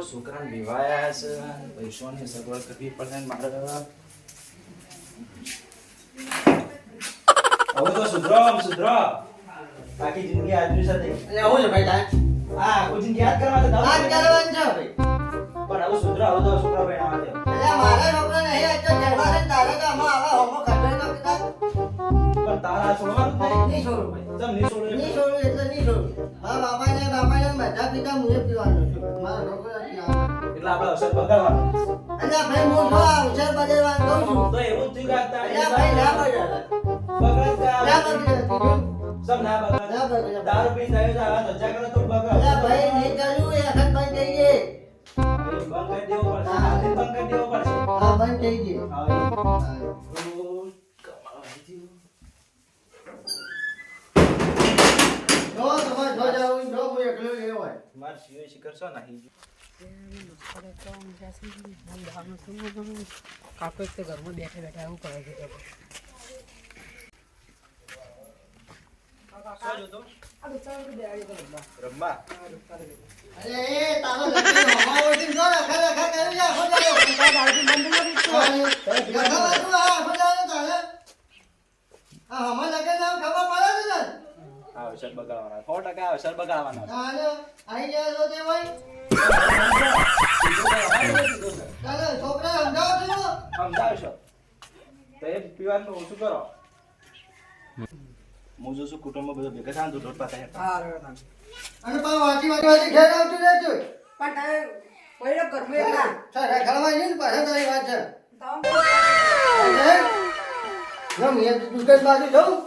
છોકરાને વિવાયા છે પૈસાની સગવડ કરવી પડે ને મારે હવે તો સુધરો બાકી જિંદગી આદમી સાથે એટલે હું છે ભાઈ તાર હા કોઈ જિંદગી યાદ કરવા તો વાત કરવાનું છે ભાઈ પણ હવે સુધરો હવે તો છોકરા ભાઈ આવા દે એટલે મારા છોકરા નહીં આ તો કહેવા છે તારે તો આમાં આવા હોમો કરતો તો પિતા પણ તારા છોડવાનું જ નહીં છોડું ભાઈ નહીં નહીં છોડે નહીં છોડું એટલે નહીં છોડું મારા બાપાને બધા પિતા મુએ પીવાનું છે મારા છોકરા પીવાનું એટલે આપણે અવસર બગાડવાનો અલ્યા ભાઈ હું જો આ ઉછેર બદલવાનું કહું છું તો એવું જ થયું કે અલ્યા ભાઈ ના બગાડ ના બગાડ સબ ના બગાડ દારૂ પી જાય તો આ ધજા કરે તો બગાડ અલ્યા ભાઈ નહીં કર્યું એ અખત બંધ થઈ ગઈ બંધ કરી દેવો પડશે હાથે બંધ કરી દેવો પડશે હા બંધ થઈ ગઈ જો તમારે જો જાવ જો હું એકલો લેવો હોય માર સિયો શિખર છો નહીં કાકો એક તો ઘરમાં બેઠા બેઠા એવું કરે છે રમ્મા અરે એ તારો લખી હમાવો થી જો રખા કરી જા હો જાયો રખા બાજુ આ હો જાયો તારે આ હમા લગે ના ખબર પડે છે ને અવસર બગાડવાના 100% અવસર બગાડવાના તારે આઈ ગયા તો તે ભાઈ તારે છોકરા સમજાવ છો સમજાવશો તો એ પીવાનું ઓછું કરો હું જો છું કુટુંબમાં બધું ભેગા થાય તો દોઢ પાતા અને પા વાંચી ઘેર આવતું રહેજો પણ તારે પહેલો ઘરમાં એકલા તારે ઘરમાં જઈને પાછા તારી વાત છે હું એ દુકાન બાજુ જાઉં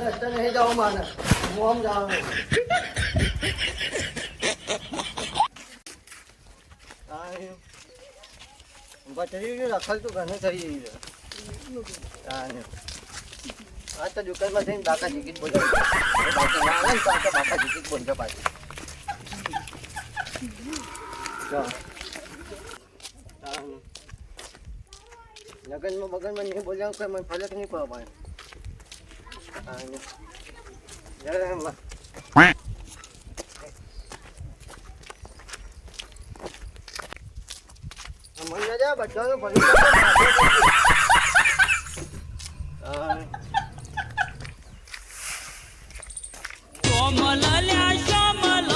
રસ્તે નહીં જાઉં માને હું આમ જાઉં થઈ ગયું રખલ તો ઘણું થઈ ગયું આ તો દુકાનમાં જઈને બાકા ટિકિટ બોલે બાકા ટિકિટ બોલશે પાછી લગનમાં બગનમાં નહીં બોલ્યા કોઈ મને ફરક નહીં પડે ભાઈ મને જા બધાનું ભલું શોમલ લ્યા શોમલ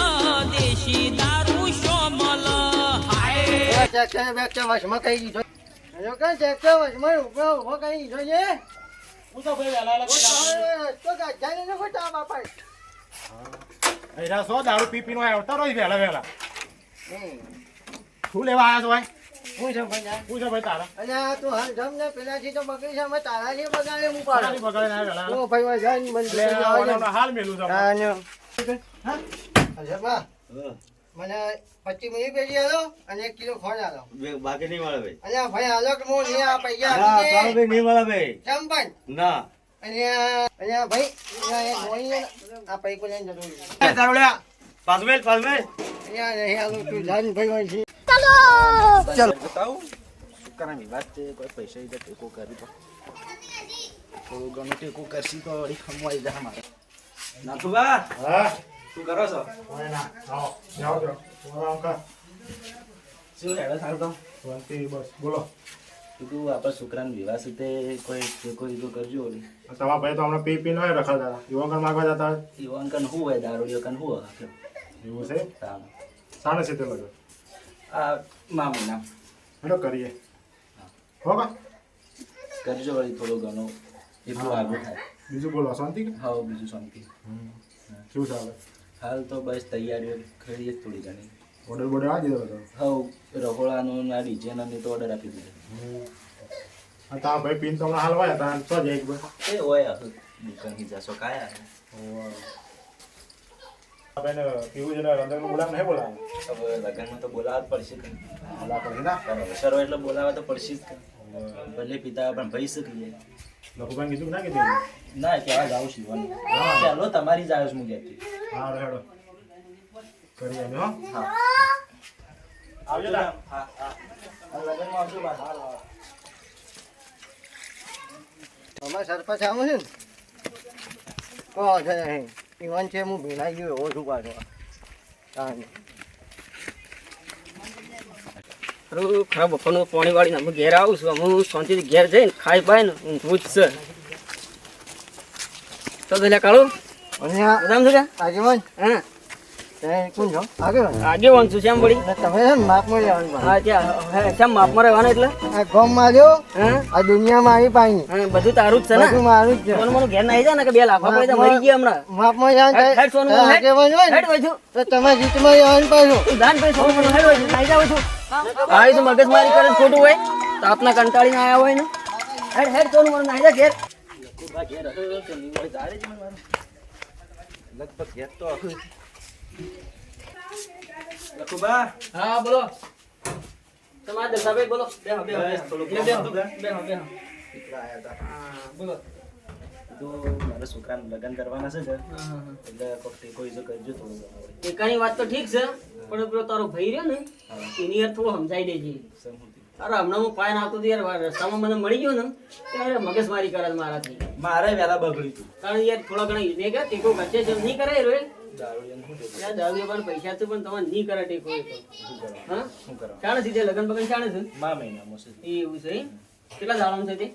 દેશી દારૂ શોમલ હાય ટ્રેક્ટર બેક્ટર વશમાં કહી દીધો ટ્રેક્ટર વશમાં ઉભો કહી દીધો છે હું તો ભાઈ વેલા તો ગાજાને ન ખોટા બાપા એરા સો દારૂ પી પીનો આવતા રોજ વેલા શું લેવા આવ્યા છો ભાઈ હું છે ભાઈ શું છે ભાઈ તારા અલ્યા તું હાલ જમ ને પેલાથી તો બગડી છે અમે તારા જે બગાડે હું પાડું બગાડી ના વેલા ઓ ભાઈ વાય જાન મને લે આવવાનો હાલ મેલું છે હા અજબા મને 25 મિનિટ પેજી આલો અને 1 કિલો ખોળ આલો બાકી નહીં મળે ભાઈ અલ્યા ભાઈ આલો કે હું નહીં આ પૈસા ના કામ ભાઈ નહીં મળે ભાઈ જમપન ના અલ્યા ભાઈ આ મોઈ આ પૈકો લઈને જતો તારુડ્યા પાસમેલ અલ્યા નહીં આલો તું જાન ભાઈ હોય છે ચાલો બતાવું શુક્રાની વાત છે કોઈ પૈસા ઈ ટેકો કરી તો થોડું ઘણું ટેકો કરશી તો વળી ખમવાઈ જાય મારે નાથુબા હા શું કરો છો ઓય ના આવો જાઓ જો આરામ કર શું હેડો સારું તો શાંતિ બસ બોલો કીધું આપણે છોકરાને વિવાહ છે તે કોઈ ટેકો ઈકો કરજો ઓલી તમારા ભાઈ તો હમણાં પી પીનો રખા હતા યુવકર માગવા જતા ઈવન કન હું હોય દારૂડિયો કન હું હોય એવું છે સારું સાને છે તે લગો આ મામીના હેડો કરીએ હો કા કરજો વળી થોડું ઘણું એટલું આગળ થાય બીજું બોલો શાંતિ કે હા બીજું શાંતિ શું ચાલે હાલ તો બસ તૈયારીઓ કરીએ જ થોડી ઘણી ઓર્ડર બોર્ડર આ દીધો હતો હવ રહોળાનું આ ડીજેનાની તો ઓર્ડર આપી દીધો આ તા ભાઈ પીન તો હમણાં હાલવાયા તા તો જ એક બે એ હોય હવે દુકાનથી જશો કાયા આપણે પીવું છે રંધણનું બોલાવ નહીં બોલાવ હવે લગ્નમાં તો બોલાવવા જ પડશે કે બોલા કરી ના સરો એટલે બોલાવવા તો પડશે જ કે ભલે પિતા પણ ભાઈ શકીએ લખુભાઈ કીધું ના કીધું ના ક્યાં જાઉં શીવાનું ચાલો તમારી જ આવ્યો છું હું ક્યાંથી હા હેડો કરી આને હો હા આવજો તા હા હા લગ્નમાં આવજો બા અમારે સરપંચ આવું છે ને કોઈ છે નહીં ઈવન છે હું ભીનાઈ ગયો એવો છું પાછો તાને ખરાબ બપોરનું પાણી વાળીને અમે ઘેર આવું છું હું શાંતિથી ઘેર જઈને ખાઈ પાય ને ઊંઘવું જ છે તો પેલા કાળું અને આ બદામ છે આગેવાન હા તે કોણ છો આગેવાન આગેવાન છું શ્યામ વળી ને તમે છે ને માપમાં લેવાનું પાછું. હા ત્યાં શ્યામ માપમાં રહેવાના એટલે આ ગામમાં આવ્યો હા આ દુનિયામાં આવી પાણી હા બધું તારું જ છે ને બધું મારું જ છે સોનું મોનું ઘેર નાઈ જાય ને કે 2 લાખ પડે તો મરી ગયા હમણાં માપમાં જવાનું હેડ સોનું થાય. મોનું આગેવાન હોય ને હેડ હોય છું તો તમે જીતમાં જવાનું પાછું તું દાન ભાઈ સોનું મોનું હેડ હોય છું નાઈ જાવ છું હા તો મગજમારી કરે ને ખોટું હોય તો આપના કંટાળીને આયા હોય ને હેડ સોનું મોનું નાઈ જા ઘેર લગભગ ઘેર તો આખું. લખુબા હા બોલો તમારા દસાભાઈ બોલો બેહો બેહો બસ, થોડુંક બેહો કામ હતું બેહો કે? બેહો બેહો દીકરા આયા હતા. હા બોલો તો મારા છોકરાનું લગ્ન કરવાના છે ને, એટલે કોક ટેકો ઈજો કરજો થોડું ઘણું વળી. એકાની વાત તો ઠીક છે પણ પેલો તારો ભાઈ રહ્યો ને એની યાર થોડું સમજાઈ દેજે સમજ્યું. અરે હમણાં હું પાયન આવતો હતો યાર રસ્તામાં મને મળી ગયો ને ત્યારે મગજમારી કરે છે મારાથી મારે વહેલા બગડ્યું હતું. કારણ યાર થોડા ઘણા ને કે ટેકો ખર્ચે છે નહીં કરે રે દારૂડિયાનું શું ટેકો? યાર દારૂ પણ પૈસા છે પણ તમારે નહીં કરે ટેકો એ તો શું કરવાનું? હા શું કરવાનું? ચાણે છે તે લગન બગન ચાણે છે મા મહિનામાં છે. એ એવું છે એમ? કેટલા દાડાનું છે તે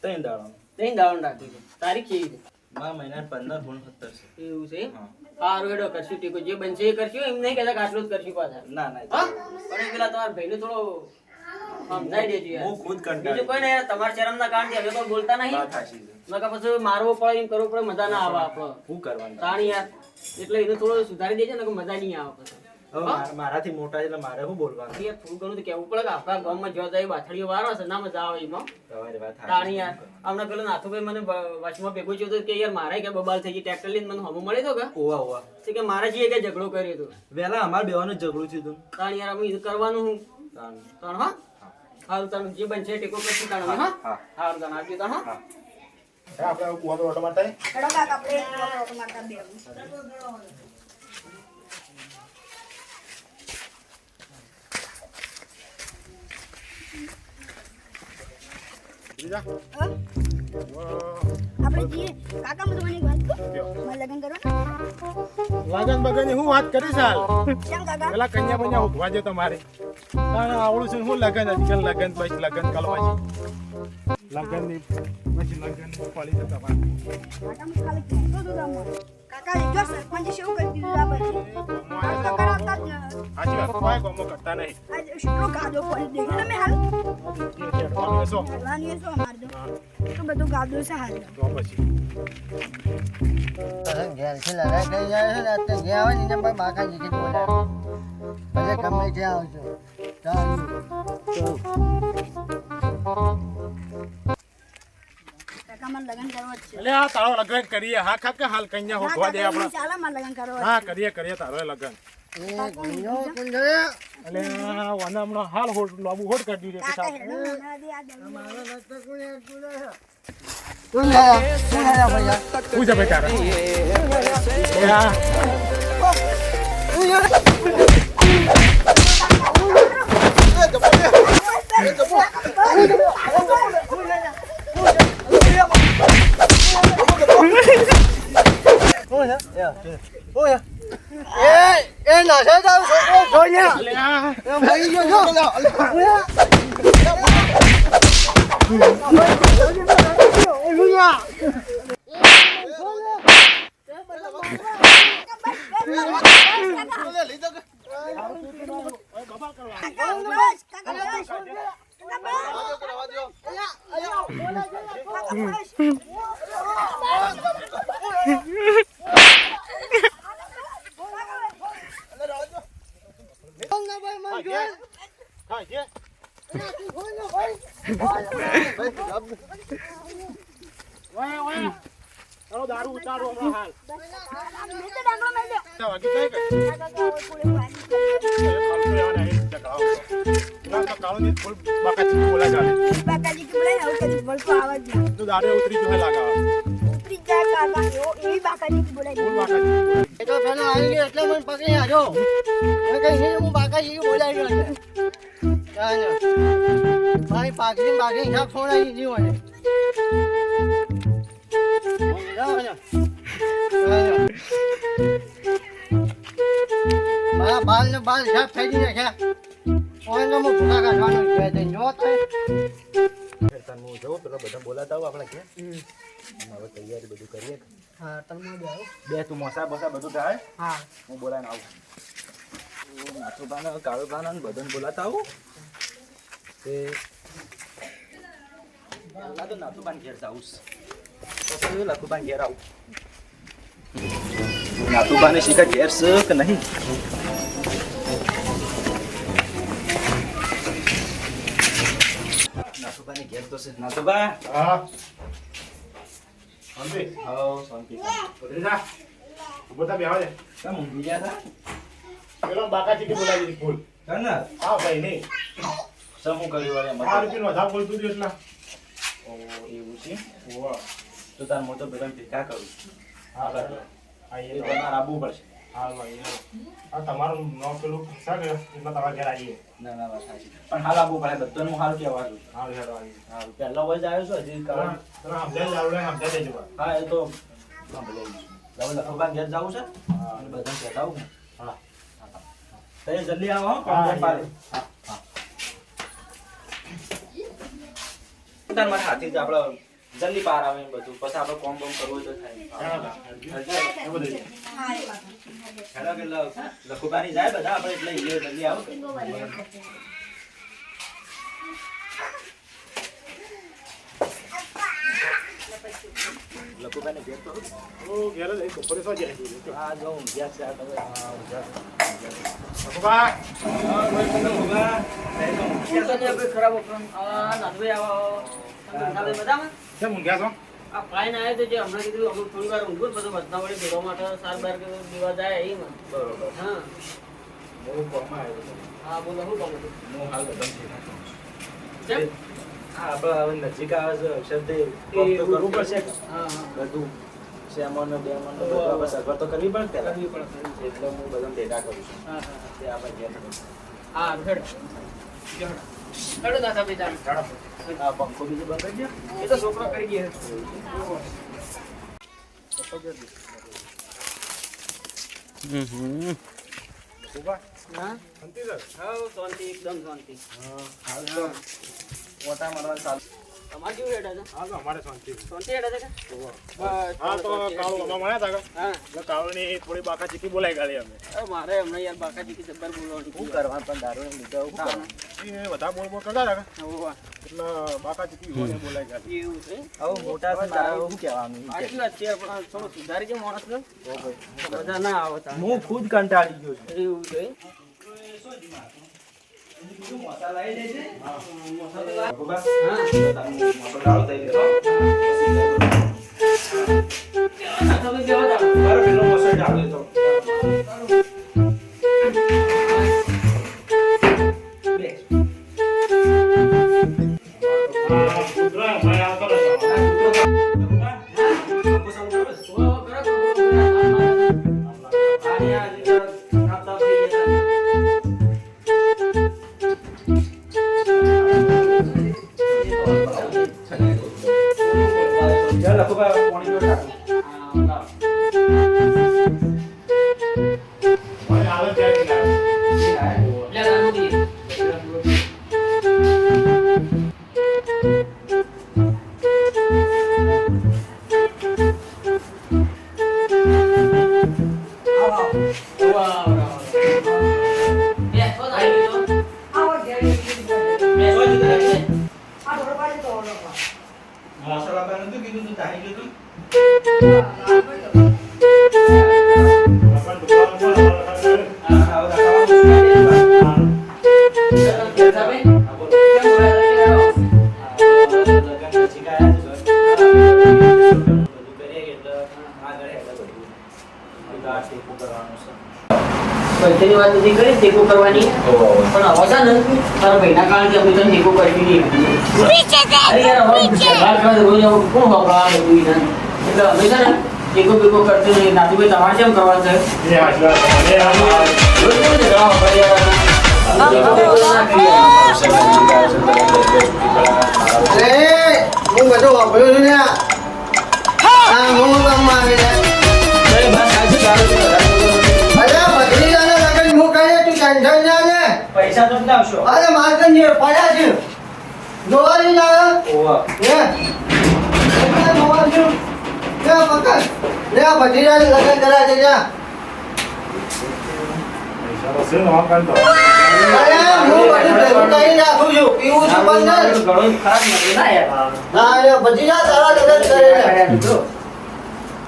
3 દાડાનું. ત્રણ દાડાનું રાખ્યું છે તારીખ કેવી છે મા મહિના 15 ગુણ 17 છે. એવું છે એમ? હા. સારું હેડો કરશું ટેકો જે બનશે એ કરશું એમ નહીં કહેતા કે આટલું જ કરશું પાછા ના ના હા પણ એ પેલા તમારા ભાઈને થોડો સમજાઈ દેજો યાર હું ખુદ બીજું કંટાળી કોઈ ને યાર તમારા શરમના કારણથી હવે તો બોલતા નહીં વાત સાચી છે. નકર પછી મારવો પડે એમ કરવું પડે મજા ના આવે આપણો શું કરવાનું? તાણી યાર એટલે એને થોડું સુધારી દેજો ને કે મજા નહીં આવે પછી હવે મારાથી મોટા છે એટલે મારે શું બોલવાનું? યાર થોડું ઘણું તો કહેવું પડે કે આપણા ગામમાં જોવા જાય બાથડીઓ વારો છે ના મજા આવે એમાં તમારી વાત સાચી. તાણી યાર હમણાં પેલો નાથુભાઈ મને વચમાં ભેગું થયું હતું કે યાર મારે કે બબાલ થઈ ગઈ ટ્રેક્ટર લઈને મને હમો મળ્યો હતો કે ઓવા ઓવા. તો કે મારે જે કે ઝઘડો કર્યો હતો વહેલા અમારે બેવાનું ઝઘડું થયું હતું. તાણી યાર અમે એ કરવાનું હું તાણ. તાણ હા સારું તારું જે બનશે ટેકો કરશું તાણ અમે, હા હા. સારું તાણ આપજો તાણ હા આપણે કુવાનો ઓટો મારતા હે? હેડો કાકા આપણે ઓટો મારતા બે બીજા? આપણે જઈએ કાકા હું તમને એક વાત કહું મારે લગ્ન કરવાના લગન બગનની હું વાત કરીશ હાલ કેમ કાકા પેલા કન્યા બન્યા ઉભવા જો તમારે તારે આવડું છે ને હું લગન આજકાલ લગન પછી લગન કલવા લગનની પછી લગન પડી છે તમારે કાકા હું ખાલી કહેતો હતો તમને કાકા જો સરપંચે શું કરી દીધું આ પછી કામ તો કરાવતા જ ન સાચી વાત કોઈ ગમો કરતા નહીં આજ કેટલો ગાદો પડી દેખ્યો તમે હાલ હેડવાનું શું કરવાની શું અમારે તો બધું ગાદો છે હાલ તો પછી તરત ઘેર છે લડાઈ થઈ જાય છે ને અત્યારે ઘેર આવે ને એને ભાઈ બાકા જીતી જ બોલાવે ભલે ગમે ત્યાં આવજો ચાલો કાકા મારે લગ્ન કરવા જ છે એટલે આ તારો લગન કરીએ હા કે હાલ કન્યા ના હોધવા દે કાકા આપણે ચાલો મારે લગ્ન કરવા હા કરીએ તારો લગન એ ગુણ્યો કોણ જોડે એટલે વાના હમણાં હાલ હોટ લાબુ હોટ કરી દીધું કે કાકા સાહેબ હેડો મને દે આ દે મારા રસ્તે કોણ એક બોલે છે તું લે ભૈયા શું છે ભાઈ તારે એ હા એ નાસે જાવ છોકરો જોયા એટલે આ એ ભાઈ ગયો હા જે વાય વાય તારો દારૂ ઉતારો હમણાં હાલ વાગી જાય કે બાકાજી કે બોલાય આવું કદી બોલતો આવાજ નહીં તું દાડે ઉતરી જો લાગા ઉતરી જાય કાકા એવી બાકાજી કે બોલાય ફૂલ બાકા એ તો પેલો આવી ગયો એટલે મને પકડી આજો એ કઈ નહીં હું બાકાજી બોલાવી ગયો છે ભાઈ પાકડી બાકી હિસાબ છોડાવી દીધી મને જાઓ બાલ સાફ થઈ ગઈ છે ઓય તો હું ભૂલા કાઢવાનું છે તે જો તો ફેરતાન હું જઉં પેલા બધા બોલાતા આવું આપણે ઘેર હવે તૈયારી બધું કરીએ હા તમે બે આવો બે તું મોસા બસા બધું થાય હા હું બોલાઈને આવું નાથુભાને કાળુભાને બધાને બોલાતા આવું તે પહેલા તો નાથુભાને ઘેર જાઉં પછી લખુભાને ઘેર આવું નાથુભાને શીખા ઘેર છે કે નહીં નાથુભાને ઘેર તો છે નાથુભા હા શાંતિ હાઉ શાંતિ ઉતરી જા ઉભો થા બેહવા દે કેમ ઊંઘી ગયા પેલો બાકા ચીકી બોલાવી દીધી ફૂલ હતા ને હા ભાઈ નહીં શું કર્યું વળે આ રૂપિયા વધારે બોલતું હતું એટલા ઓ એવું છે ઓવા તો તાર મોટો બધા ભેગા કરું હા એ આઈએ તો તમારે આવવું પડશે હા ભાઈ આ તમારું નામ પેલું છે કે એમાં તમારા ઘેર આવીએ ના ના વાત સાચી પણ હાલ આવવું પડે બધાનું સારું કહેવા છું હા ઘેર આવીએ હા પહેલા વોઇસ આવ્યો છું હજી કારણ તને સમજાય આવડે સમજાય દેજો બા. હા એ તો સાંભળી લઈશું હવે લખોબા ઘેર જવું છે હા અને બધાને કહેતા આવું ને હા તો એ જલ્દી આવો હો હા, કોમ પાડે હા હા તાર મારા હાથી જ આપણે જલ્દી પાર આવે ને બધું પછી આપણે કોમ બોમ કરવું હોય તો થાય એ બધું હેલો કે લખોબાની જાય બધા આપણે એટલે ઈ જલ્દી આવો લખોબાને ઘેર તો ઓ ઘેર જ એક બપોરે સો જાય છે આ જો ઊંઘ્યા છે આ તમે હા બા ખરાબ નાથભાઈ આવો તમે બધામાં કેમ ઊંઘ્યા છો આ ફાઈન આવ્યો તો જે હમણાં કીધું અમુક થોડી વાર ઊંઘું ને બધું બધા વડે ભેગવા માટે સાર બાર કે દેવા જાય એ માં બરોબર હા બહુ કોમમાં આવ્યો હતો હા બોલો શું કહું છું હું હાલ બધમ છે કેમ હા આપણે હવે નજીક આવે છે અક્ષરતે કોમ તો કરવું પડશે હા હા બધું સેમન ને બેમન ને બધું આપણે સગવડ તો કરવી પડે પહેલા કરવી પડે એટલે હું બધા ભેગા કરું છું હા હા તે આપણે ઘેર હા હેડો હેડો નાથાભાઈ તાણ આ પંખો બીજો બંધ કરી દો એ તો છોકરો કરી ગયો ઉભા હા શાંતિ સર હા શાંતિ એકદમ શાંતિ હાલ તો મોટા મારવા ચાલુ તમારે કેવું હેડા છે હા તો અમારે શાંતિ છે. શાંતિ હેડા છે કે બસ હા તો કાળુ અમાર મળ્યા હતા કે હા એટલે કાળુની થોડી બાકા ચીકી બોલાઈ ગાળી અમે અરે મારે હમણાં યાર બાકાજી કે જબ્બર બોલવાની શું કરવા પણ દારૂ ને લીધો આવું કરવાનું એ બધા બોલ બોલ કરતા હતા કે હોવા એટલે બાકા ચીકી બોલાઈ ગાળી એવું છે હવે મોટા છે મારે શું કહેવાનું ઈ આટલી વાત છે પણ થોડું સુધારી છે માણસ ને બધા ના આવે તાણ. હું ખુદ કંટાળી ગયો છું એવું છે મસાલા લઈ લેજે હા મસાલો થઈ ગયો તમે કેવા જાવ મારો પેલો મસાલો ડાળ દેતો કૂતરા ભાઈ આવતો રહેતો. ભાઈ આવે ત્યાંથી લાવે. મસાલા પર નતું કીધું તું તારી ગયો તું બાપા દુકાન પર આવે. હા પૈસાની વાત નથી કરી ટેકો કરવાની પણ હવે છે ને તારા ભાઈના કારણે અમે તને ટેકો કરી દીધી અરે યાર હવે રાત રાત રોજ આવું કોણ વાપરવા બધું ઈ તને? એટલે અમે છે ને ટેકો બેકો કરતો નહીં નાથુભાઈ તમારે કેમ કરવાનું છે એ આશીર્વાદ કરે. એ આ રોજ કેવી રીતે દવા વપરાય યાર ટેકો બેકો ના કરીએ. અરે હું બધું વાપર્યું છું ને હા હું કામમાં આવી જાય ભાઈ બસ આજે તારું છે, વધારે બોલો નહીં. અરે ભત્રીજાના લગન હું કહે તું ચાલ લાવશો અરે માર્કન જે પડ્યા છે જોવાની ના ઓવા હે એટલે જોવાનું લે પકડ લે ભજીરા લગન કરા છે જા પૈસા છે ને વાપન તો અરે હું બધું ભેગું કરી નાખું છું પીવું છું બંધ ઘણો ખરાબ નથી ના યાર ના એ ભજીરા તારા લગન કરે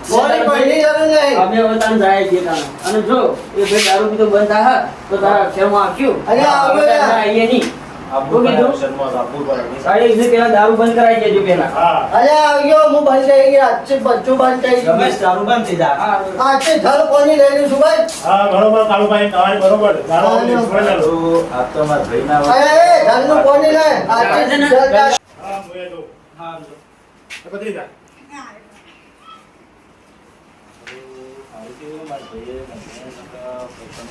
બોલી પહેલી જરૂર નહીં અમે હવે તાન જાય છીએ તાન અને જો એ ભાઈ દારૂ પીતો બંધ થાય તો તારા શેરમાં આપ્યું અરે આવ્યો યાર. આવીએ નહીં આપવું પડે અવસરમાં આપવું પડે સાડી એને પેલા દારૂ બંધ કરાવી દેજો પેલા હા અરે આવ્યો હું બંધ થઈ ગઈ આજથી બધું બંધ થઈ ગયું રમેશ દારૂ બંધ થઈ જા હા આજથી થર કોની લઈ લઉં છું ભાઈ હા બરોબર કાળુભાઈ તમારી બરોબર દારૂ છોડી તો આ તો મારા ભાઈના અરે એ ધરનું કોની લે આજથી જલ્દી હા મુએ તો હા તો બધી જા મારા ભાઈએ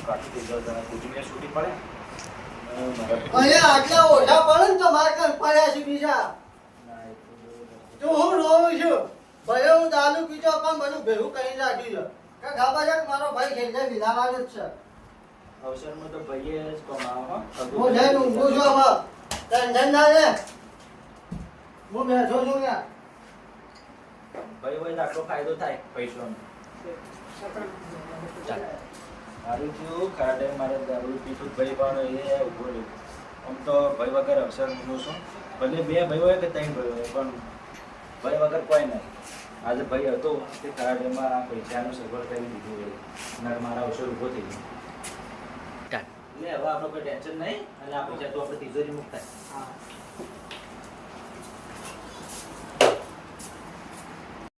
કાઢી દીધો કુટુંબે છૂટી પડે અહીંયા આટલા ઓછા પડે ને તો મારે કાંઈ પડ્યા છે બીજા તો હું રોઉં છું ભલે હું દારૂ પીતો પણ બધું ભેગું કરી નાખ્યું છે કે ખબર છે કે મારો ભાઈ ખેલને વિલાવાનો જ છે અવસરમાં તો ભાઈએ જ કમાવો હું જઈને ઊંઘું છું હવે ટેન્શન ના લે હું બેઠો છું ત્યાં ભાઈ હોય તો આટલો ફાયદો થાય પૈસાનો મારું થયું ખરા ટાઈમ મારે દારૂ પીતું ભાઈ પણ એ ઉભો રહ્યો આમ તો ભાઈ વગર અવસર હું છું ભલે બે ભાઈ હોય કે ત્રણ ભાઈ હોય પણ ભાઈ વગર કોઈ નહીં આજે ભાઈ હતો તે ખરા ટાઈમમાં પૈસાનું સગવડ કરી દીધું હોય અને મારા અવસર ઊભો થઈ ગયો એટલે હવે આપણે કોઈ ટેન્શન નહીં અને આ પૈસા તો આપણે તિજોરી મુક્ત થાય